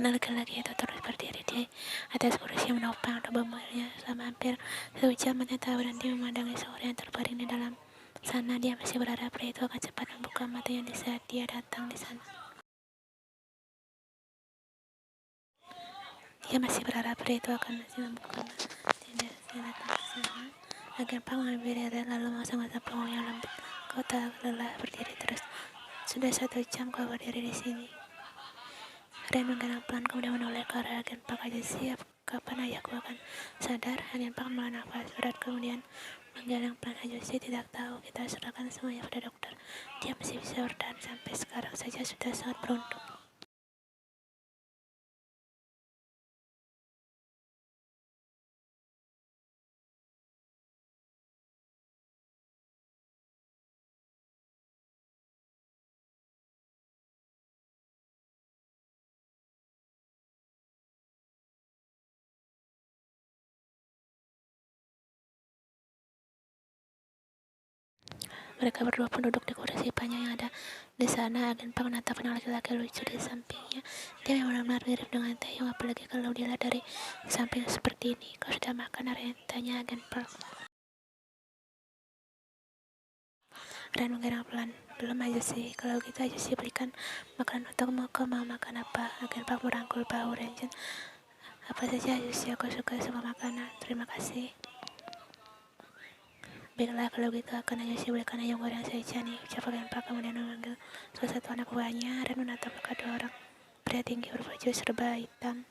Anak laki-laki itu terus berdiri di atas kursi menopang tubuhnya selama hampir 1 jam. Matanya tak berhenti memandangi seorang yang terbaring di dalam sana. Dia masih berharap pria itu akan cepat membuka matanya di saat dia datang di sana. Dia masih berharap pria itu akan masih membuka matanya di saat dia datang di sana. Agen Pak mengambil diri lalu mengasa-ngasa punggungnya yang lembut. Kau tak lelah berdiri terus. Sudah 1 jam kau berdiri di sini. Ren menggenang pelan kemudian menoleh ke arah agen Pak. Aja siap, kapan ayahku akan sadar? Agen Pak menghela nafas berat kemudian menggeleng pelan. Ajusi tidak tahu, kita serahkan semuanya pada dokter. Dia masih bisa bertahan sampai sekarang saja, sudah sangat beruntung. Mereka berdua pun duduk di kursi panjang yang ada di sana. Agen Pak menatap anak laki-laki lucu di sampingnya. Dia memang benar-benar mirip dengan Taeyong, apalagi kalau dilihat dari samping seperti ini. Kau sudah makan, Ren? Tanya agen Pak. Ren menggenang pelan. Belum aja sih, kalau gitu aja sih belikan makanan untukmu. Kau mau makan apa? Agen Pak merangkul bahu Renjen. Apa saja aja sih, aku suka semua makanan. Terima kasih. Baiklah, kalau gitu akan aja sih belikan ayam goreng saja nih, ucap agen Pak kemudian memanggil salah satu anak buahnya. Ren menatap kedua orang pria tinggi berbaju serba hitam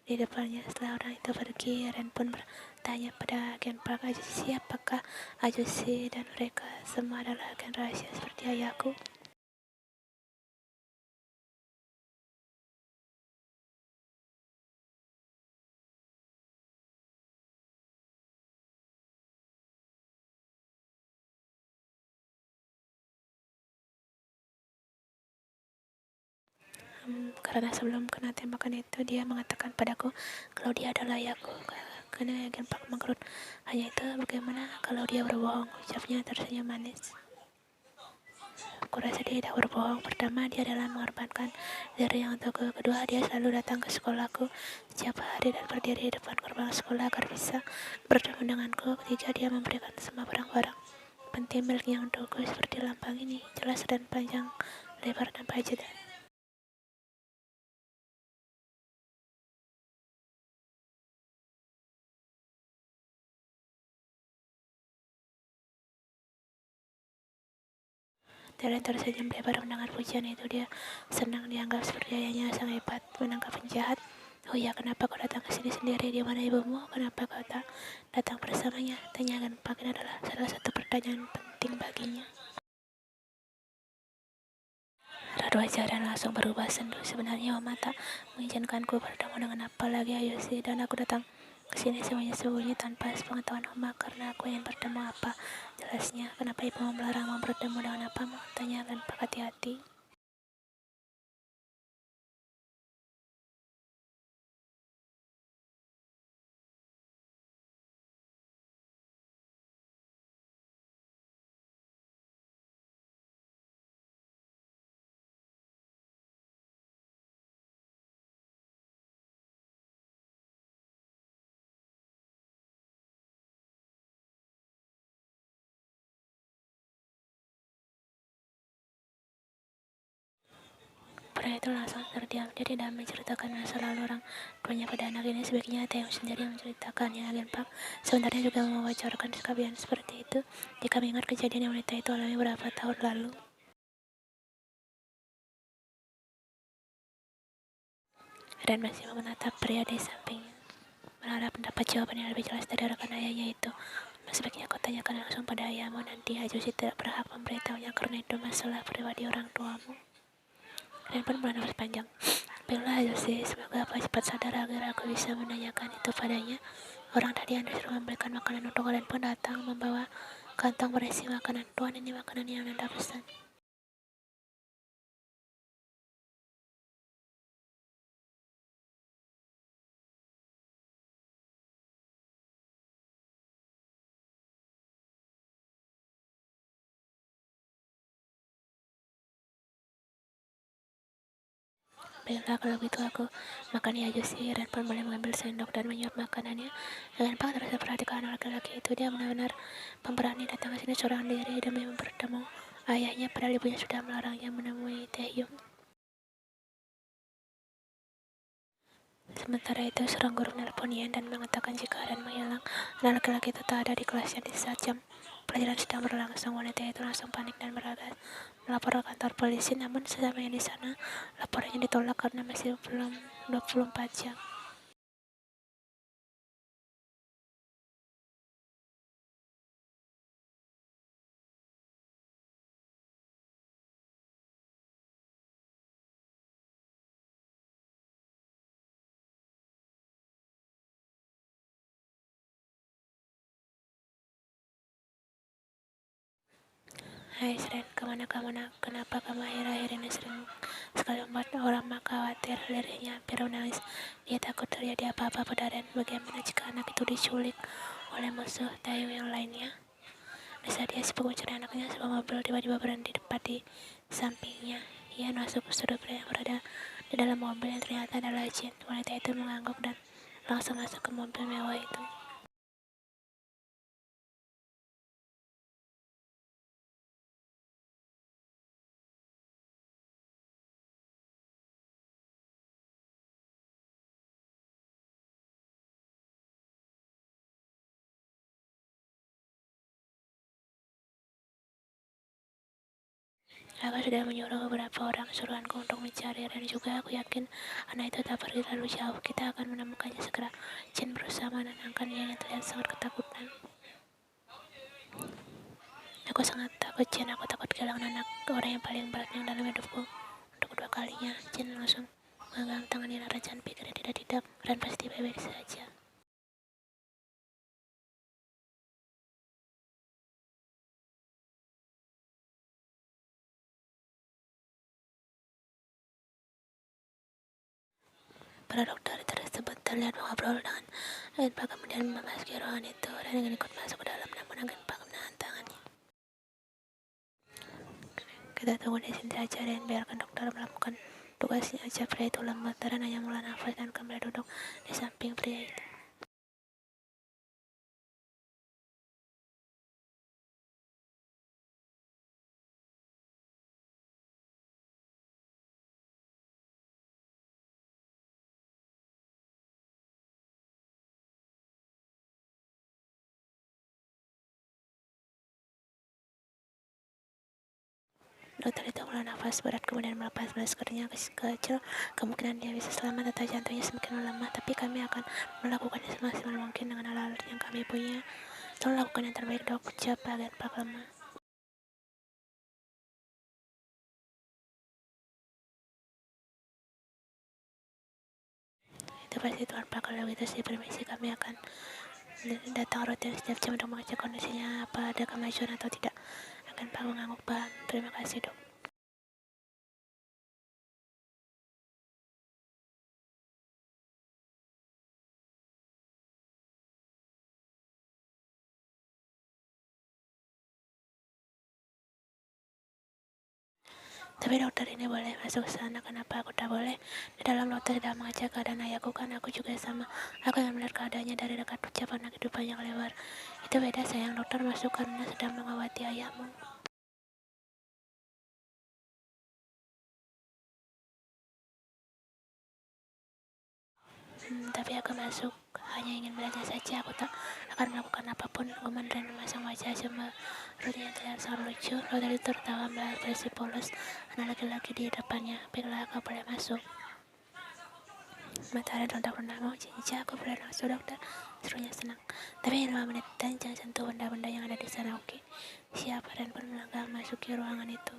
di depannya. Setelah orang itu pergi, Ren pun bertanya pada agen Park, Ajusi apakah Ajusi dan mereka semua adalah agen rahasia seperti ayahku? Karena sebelum kena tembakan itu dia mengatakan padaku kalau dia adalah ayahku. Karena agen Park mengkerut. Hanya itu, bagaimana kalau dia berbohong? Ucapnya tersenyum manis. Kurasa dia tidak berbohong. Pertama, dia adalah mengorbankan dirinya untukku. Kedua, dia selalu datang ke sekolahku setiap hari dan berdiri di depan gerbang sekolah agar bisa bertemu denganku. Ketiga, dia memberikan semua barang-barang penting miliknya untukku seperti lambang ini, jelas dan panjang, lebar tanpa jeda. Darren tersenyum lebar mendengar pujian itu. Dia senang dianggap seperti ayahnya sang hebat menangkap penjahat. Oh ya, kenapa kau datang ke sini sendiri? Di mana ibumu? Kenapa kau tak datang bersamanya? Tanyakan Pak. Ini adalah salah satu pertanyaan penting baginya. Raut wajah dan langsung berubah sendu. Sebenarnya Mama tak mengizinkanku bertemu dengan apa lagi Ayushi, dan aku datang ke sini semuanya sembunyi tanpa sepengetahuan Mama karena aku ingin bertemu apa. Jelasnya, kenapa ibu melarangmu bertemu dengan apamu? Tanya dan Pak hati-hati. Pria itu langsung terdiam. Dia tidak menceritakan masa lalu orang tuanya pada anak ini. Sebaiknya Taeyong sendiri yang menceritakannya. Agen Park sebenarnya juga mewajarkan kejadian seperti itu jika mengingat kejadian yang wanita itu alami beberapa tahun lalu. Dan masih menatap pria di sampingnya, berharap mendapat jawaban yang lebih jelas dari rekan ayahnya itu. Sebaiknya kau tanyakan langsung pada ayahmu nanti. Ajusi tidak berhak memberitahunya karena itu masalah pribadi orang tuamu. Dan pun bernafas panjang. Baiklah Ajusi, semoga apa cepat sadar agar aku bisa menanyakan itu padanya. Orang tadi yang disuruh memberikan makanan untuk kalian pun datang membawa kantong berisi makanan. Tuan, ini makanan yang Anda pesan. Baiklah, kalau begitu aku makan ya jus. Ren pun mulai mengambil sendok dan menyuap makanannya. Dengan Pak terasa perhatikan laki-laki itu. Dia benar-benar pemberani datang ke sini seorang diri demi bertemu ayahnya, padahal ibunya sudah melarangnya menemui Taehyung. Sementara itu, seorang guru menelpon Yen dan mengatakan jika Ren menghilang, dan laki-laki itu tak ada di kelasnya di saat jam pelajaran sedang berlangsung. Wanita itu langsung panik dan bergegas melapor ke kantor polisi, namun sesampainya di sana, laporannya ditolak karena masih belum 24 jam. Hai Sren, kemana kamu nak? Kenapa kamu akhir-akhir ini sering sekali membuat orang khawatir? Lirihnya hampir menangis. Dia takut terjadi apa-apa pada Ren. Bagaimana jika anak itu diculik oleh musuh Taehyung yang lainnya? Di saat dia sibuk mencari anaknya, sebuah mobil tiba-tiba berhenti tepat di sampingnya. Ia masuk ke sudut pria yang berada di dalam mobil yang ternyata adalah Jin. Wanita itu mengangguk dan langsung masuk ke mobil mewah itu. Aku sudah menyuruh beberapa orang suruhanku untuk mencari, dan juga aku yakin anak itu tak pergi terlalu jauh. Kita akan menemukannya segera. Jin berusaha menenangkan dia yang terlihat sangat ketakutan. Aku sangat takut, Jin. Aku takut kehilangan anak, orang yang paling berat yang dalam hidupku. Untuk kedua kalinya, Jin langsung menggenggam tangan Nina. Jangan pikir tidak, Ren pasti baik-baik saja. Para dokter tersebut terlihat mengobrol dengan Agenpa, kemudian memasuki ruangan itu dan ingin ikut masuk ke dalam, namun Agenpa menahan tangannya. Kita tunggu di sini saja dan biarkan dokter melakukan tugasnya aja. Pria itu lemah dan hanya menghela nafas dan kembali duduk di samping pria itu. Dokter itu menghela nafas berat kemudian melepas maskernya. Kecil kemungkinan dia bisa selamat atau jantungnya semakin melemah, tapi kami akan melakukannya semaksimal mungkin dengan alat yang kami punya. Tolong lakukan yang terbaik, dok, ucap Agenpa lemah. Itu pasti Tuan Pak. Kalau begitu sih permisi, kami akan datang rutin setiap jam untuk mengecek kondisinya apa ada kemajuan atau tidak. Akan Pak mengangguk paham. Terima kasih, dok. Tapi dokter, ini boleh masuk ke sana, kenapa aku tak boleh? Di dalam dokter sedang mengecek keadaan ayahku, kan aku juga sama. Aku ingin melihat keadaannya dari dekat, ucapan kehidupan yang lebar. Itu beda sayang, dokter masuk karena sedang mengawati ayahmu. Tapi aku masuk hanya ingin melihatnya saja. Aku tak akan melakukan apapun. Guman dan memasang wajah cemberutnya yang terlihat sangat lucu. Dokter itu tertawa melihat ekspresi polos anak laki-laki di depannya. Baiklah, kau boleh masuk. Matahari rendah-rendah mau cincin, aku boleh masuk, dokter, serunya senang. Tapi 5 menit dan jangan sentuh benda-benda yang ada di sana, oke? Siap. Ren pun melangkah memasuki ruangan itu.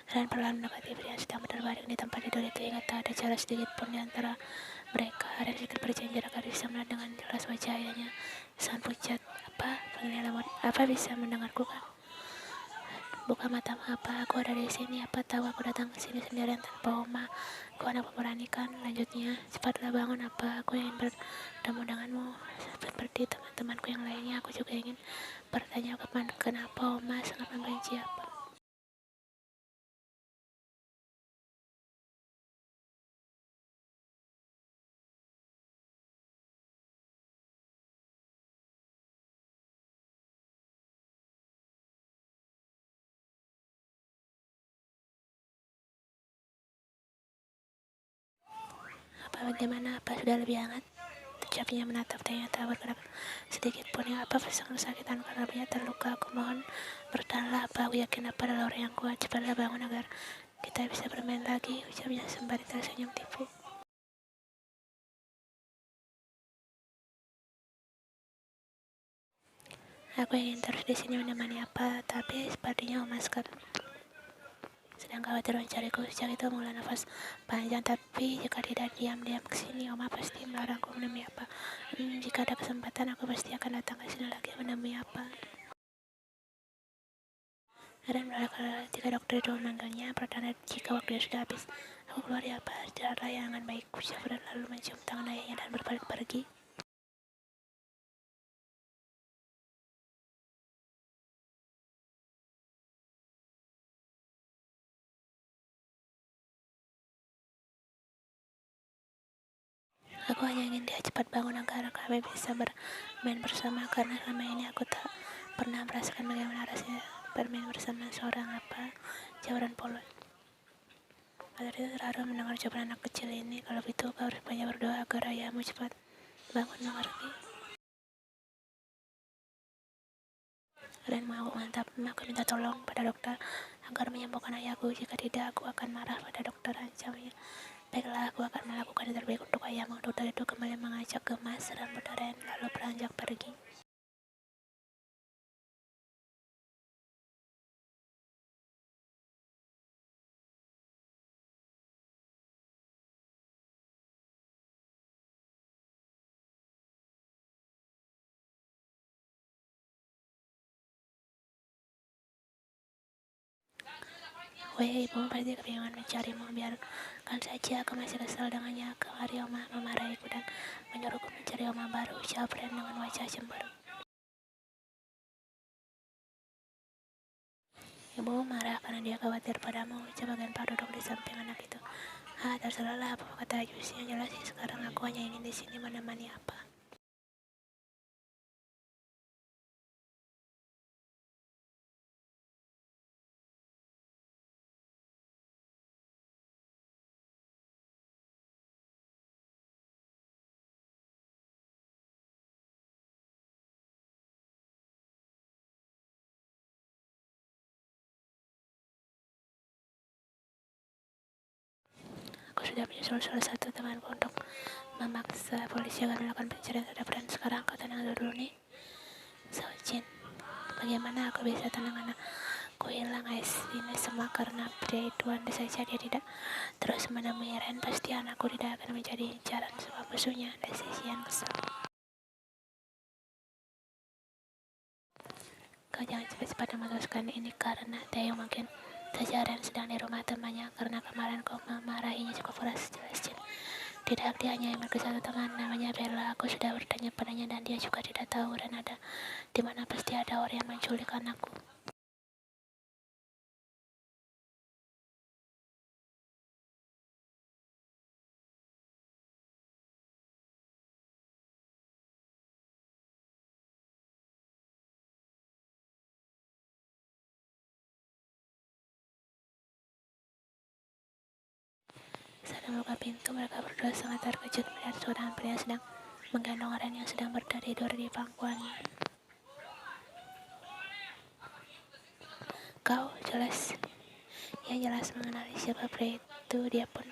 Ren perlahan mendekati pria yang sedang berbaring di tempat tidur itu. Ingat tak ada jarak sedikit pun di antara mereka. Ren sedikit berjanji agar bisa melihat dengan jelas wajah ayahnya. Sangat pucat. Apa bisa mendengarku kan? Buka matamu, apa aku ada di sini? Apa tahu aku datang ke sini sendirian tanpa Oma? Aku anak pemberani kan? Lanjutnya, cepatlah bangun, apa aku ingin bertemu denganmu seperti teman-temanku yang lainnya. Aku juga ingin bertanya kenapa Oma sangat membenci apa. Bagaimana? Apa sudah lebih hangat? Ucapnya menatap tanya tak bergerak sedikit pun. Yang apa sangat kesakitan karena punya terluka. Aku mohon bertahanlah, apa aku yakin apa adalah orang yang kuat. Cepatlah bangun agar kita bisa bermain lagi. Ucapnya sembari tersenyum tipu. Aku ingin terus di sini menemani apa, tapi sepertinya Oma sedang khawatir mencariku. Sejak itu menghela nafas panjang, tapi jika tidak diam-diam ke sini, Oma pasti melarangku menemui apa. Jika ada kesempatan, aku pasti akan datang ke sini lagi menemui apa. Dan ketika dokter itu memanggilnya, pertanda jika waktunya sudah habis. Aku keluar ya apa, tidak layangan baikku. Jafar lalu mencium tangan ayahnya dan berbalik pergi. Aku hanya ingin dia cepat bangun agar kami bisa bermain bersama, karena selama ini aku tak pernah merasakan bagaimana rasanya bermain bersama seorang apa, jawaban polos. Pada itu terharu mendengar jawaban anak kecil ini. Kalau begitu kau harus banyak berdoa agar ayahmu cepat bangun, mengerti? Dan mau mantap, aku minta tolong pada dokter agar menyembuhkan ayahku. Jika tidak, aku akan marah pada dokter, ancamnya. Baiklah, aku akan melakukan yang terbaik untuk ayahmu. Dokter itu kembali mengajak gemas rambut Ren lalu beranjak pergi. Weh, ibu pasti kebingungan mencarimu. Biarkan saja, aku masih kesal dengannya. Kemari Oma memarahiku dan menyuruhku mencari Oma baru, jawab Ren dengan wajah cemburu. Ibu marah karena dia khawatir padamu, ucap bagian Pak duduk di samping anak itu. Terserahlah apa kata Ajus. Yang jelas sih sekarang aku hanya ingin di sini menemani apa. Aku sudah menyusul salah satu temanku untuk memaksa polisi agar melakukan pencarian terhadap Ren. Sekarang kau tenang dulu nih, Jin. Bagaimana aku bisa tenang karena aku hilang ini semua karena pria itu. Andai saja dia tidak terus menemui Ren, pasti anakku tidak akan menjadi incaran semua musuhnya. Dan sisian kesal. Kau jangan cepat-cepat memutuskan ini karena Taeyong mungkin saja Ren sedang di rumah temannya, karena kemarin kau memarahinya cukup keras. Jelas Jin. Tidak, dia hanya memiliki satu teman namanya Bella. Aku sudah bertanya padanya dan dia juga tidak tahu Ren ada di mana. Pasti ada orang yang menculik anakku. Saat membuka pintu, mereka berdua sangat terkejut melihat seorang pria sedang menggendong Ren yang sedang tidur di pangkuannya. Kau jelas mengenali siapa pria itu. Dia pun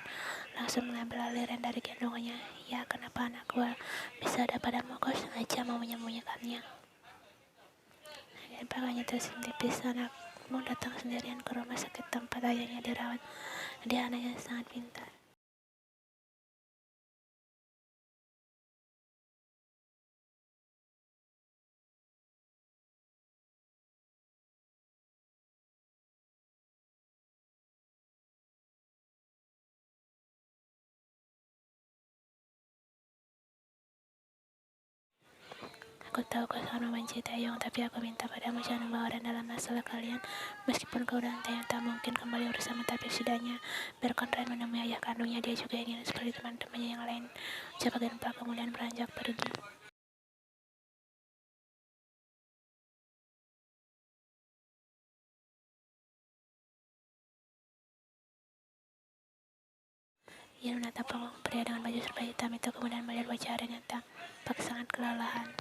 langsung mengambil alih Ren dari gendongannya. Ya, kenapa anakku bisa ada padamu? Kau sengaja mau menyembunyikannya. Dan pakainya tersenyum tipis. Anak mau datang sendirian ke rumah sakit tempat ayahnya dirawat. Dia anak yang sangat pintar. Aku tahu kau sangat membenci Taeyong, tapi aku minta padamu jangan membawa Ren dalam masalah kalian. Meskipun kau dan Taeyong tak mungkin kembali bersama, tapi setidaknya biarkan Ren menemui ayah kandungnya. Dia juga ingin seperti teman-temannya yang lain. Ucap Genpa kemudian beranjak pergi. Ia menatap pria dengan baju serba hitam itu, kemudian melihat wajah Ren yang tampak sangat kelelahan.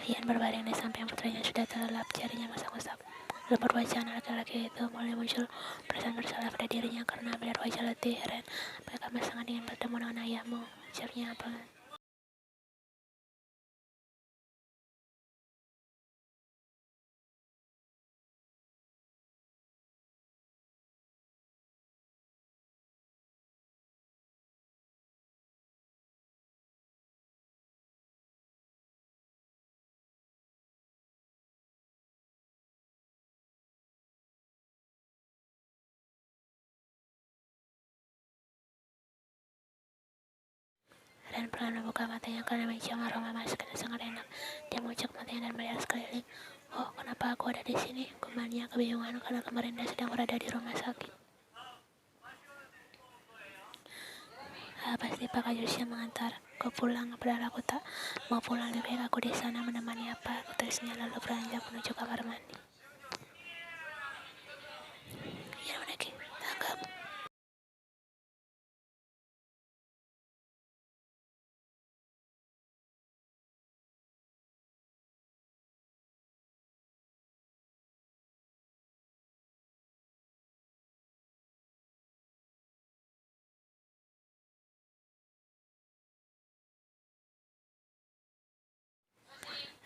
Ian berbaring di samping putranya sudah terlelap, jarinya masak-masak. Lembar wajah anak laki-laki itu mulai muncul perasaan bersalah pada dirinya karena melihat wajah letih Ren. Apakah kamu sangat ingin bertemu dengan ayahmu? Ucapnya pelan. Ren perlahan membuka matanya karena mencium aroma masakan yang sangat enak. Dia mengucap matanya dan melihat sekeliling. Oh, kenapa aku ada di sini? Kembalinya kebingungan karena kemarin dia sedang berada di rumah sakit. Pasti Pak Kajus yang mengantar kau pulang, padahal aku tak mau pulang. Lebih baik aku di sana menemani apa? Tulisnya lalu beranjak menuju kamar mandi. Ia menaiki tangga.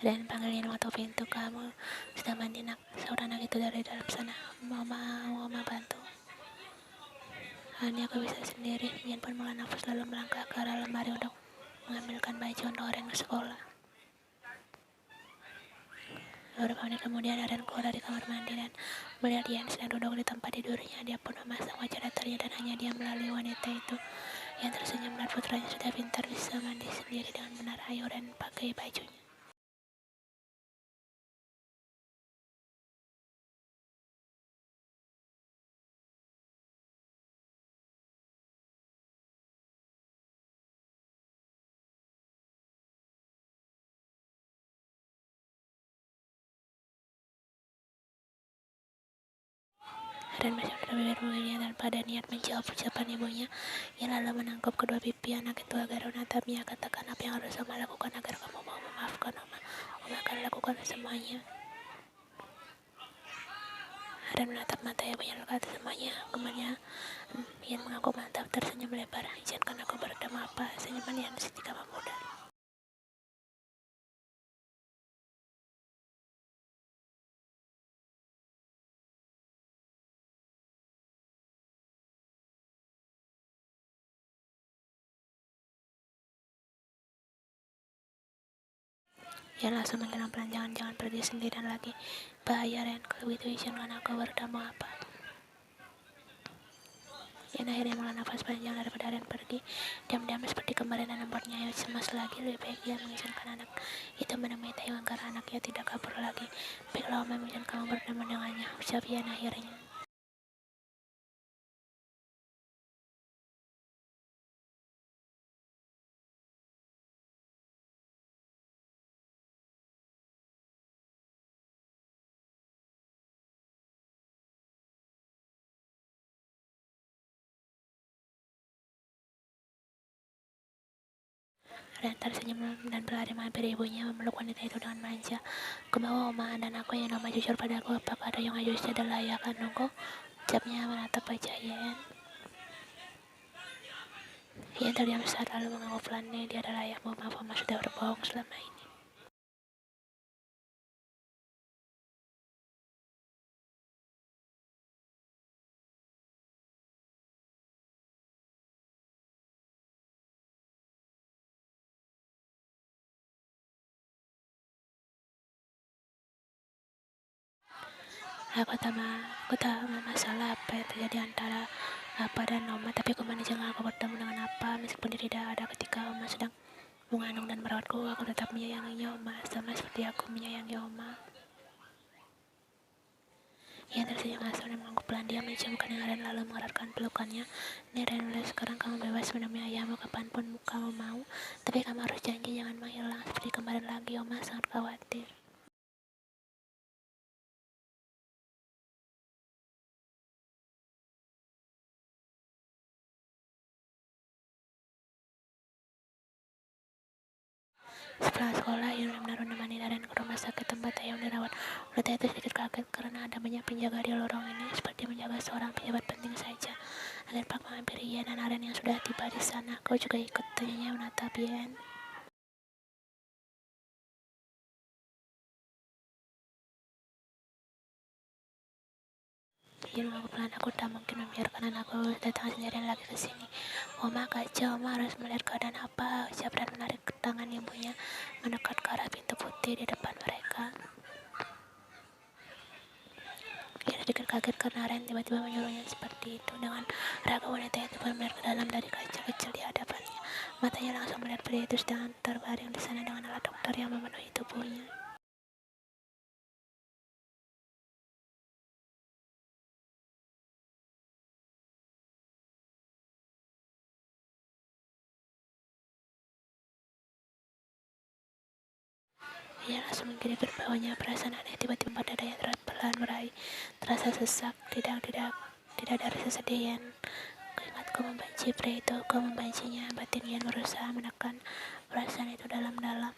Dan panggilin waktu pintu, kamu sudah mandi nak? Seorang anak itu dari dalam sana. Mau bantu? Hanya aku bisa sendiri. Ian pun menghela nafas lalu melangkah ke arah lemari untuk mengambilkan baju untuk Ren ke sekolah. Beberapa menit kemudian Ren keluar dari kamar mandi dan melihat Ian sedang duduk di tempat tidurnya. Dia pun memasang wajah datarnya dan hanya dia melalui wanita itu yang tersenyum melihat putranya sudah pintar bisa mandi sendiri dengan benar. Ayo Ren, pakai bajunya. Ren masih bibir mengunyah tanpa ada niat menjawab ucapan ibunya. Ia lalu menangkap kedua pipi anak itu agar menatapnya. Katakan apa yang harus Oma lakukan agar kamu mau memaafkan Oma. Oma akan lakukan semuanya. Ren menatap mata ibunya lalu kata semuanya. Kemudian Ian mengaku mantap tersenyum lebar. Izinkan aku bertemu apa? Senyuman Ian seketika memudar. Ia langsung menghilang pelan, jangan pergi sendirian lagi. Bahaya Ren, kalau begitu izinkan aku bertemu apa? Ian akhirnya menghela nafas panjang daripada Ren pergi. Diam-diam seperti kemarin dan membuatnya cemas lagi. Lebih baik Ian mengizinkan anak itu menemui Taeyong agar anaknya tidak kabur lagi. Baiklah Oma, mengizinkan kamu bertemu dengannya, ucap Ian akhirnya. Ren tersenyum dan berlari menghampiri ibunya, memeluk wanita itu dengan manja. Kembawa Oma dan aku yang Oma jujur padaku, apakah ada yang Ajus adalah ayah kandungku? Ucapnya menatap wajah Ian. Ian terdiam saat lalu mengangguk pelan, dia adalah ayahmu. Maaf Oma sudah berbohong selama ini. Aku tahu masalah apa yang terjadi antara apa dan Oma, tapi aku jangan aku bertemu dengan apa, meskipun dia tidak ada ketika Oma sedang mengandung dan merawatku. Aku tetap menyayangi Oma sama seperti aku menyayangi Oma. Ia tersenyum asal dan mengangguk pelan. Dia menciumkan Naren lalu mengeratkan pelukannya. Naren, mulai sekarang kamu bebas menemui ayahmu kapanpun kamu mau, tapi kamu harus janji jangan menghilang seperti kemarin lagi. Oma sangat khawatir. Setelah sekolah, Yun benar-benar menemani Naren ke rumah sakit tempat ayah dirawat. Wanita itu sedikit kaget karena ada banyak penjaga di lorong ini, seperti menjaga seorang pejabat penting saja. Agen Park menghampiri Yen dan Naren yang sudah tiba di sana. Kau juga ikut, tanyanya menatap Yen. Yen mengaku pelan, aku tak mungkin membiarkan anakku datang sendirian lagi ke sini. Oma kacau, Oma harus melihat keadaan apa, ucap dan menarik tangan ibunya mendekat ke arah pintu putih di depan mereka. Ia sedikit kaget karena Ren tiba-tiba menyuruhnya seperti itu. Dengan raga, wanita itu pun melihat ke dalam dari kaca kecil di hadapannya. Matanya langsung melihat pria itu sedang terbaring di sana dengan alat dokter yang memenuhi tubuhnya. Ia langsung menggigit bawahnya. Perasaan aneh tiba-tiba pada dadanya perlahan meraih. Terasa sesak, tidak ada rasa sedih Yen. Kau ingat kau membenci pria itu, kau membencinya. Batin Yen berusaha menekan perasaan itu dalam-dalam.